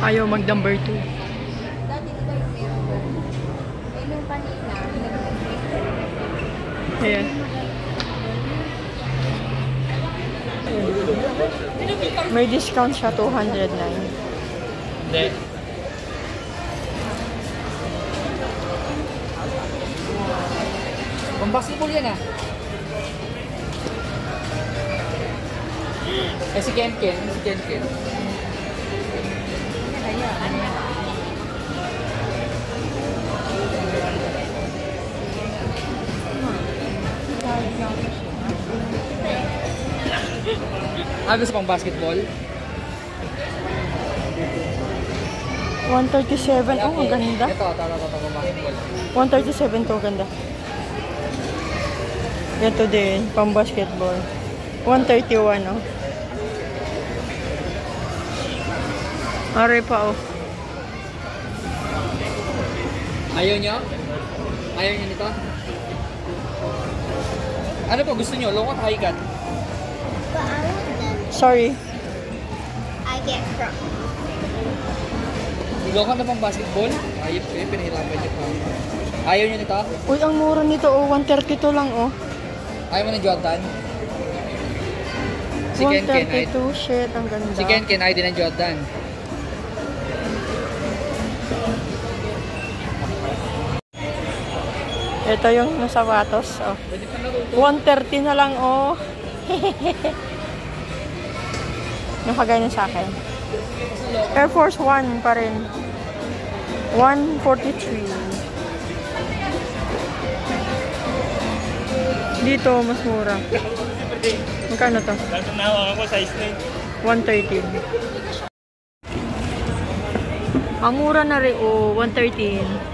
Ayaw mag number 2. Dati di ba yung meron ko? Eh, nung kanina, Ayan. May discount siya, 209. Hindi. Pang-basketball yan ah. Eh si Ken. Gusto pang basketball? 137. Oh, ang ganda. Ito, basketball. 137 to, ganda. Ito din, pang basketball. 131, oh. Are pa, oh. Ayaw nyo? Ayaw nyo nito? Ano po gusto nyo? Low cut, high cut? Sorry. I get crop. Low cut na pang basketball? Ayaw, pinahirapan nyo pa. Ayaw nyo nito? Uy, ang mura nito, oh. 132 lang, oh. Ayaw mo ng Jordan? Si Ken, 132, shit, ang ganda. Si Ken, ayaw din ng Jordan. Ito yung sapatos, oh. 130 na lang, oh. Nakagaya na sa akin. Air Force 1 pa rin. 143. Dito, mas mura. Magkano to? Nahawakan ko size 113. Ang mura na rin, oh, 113.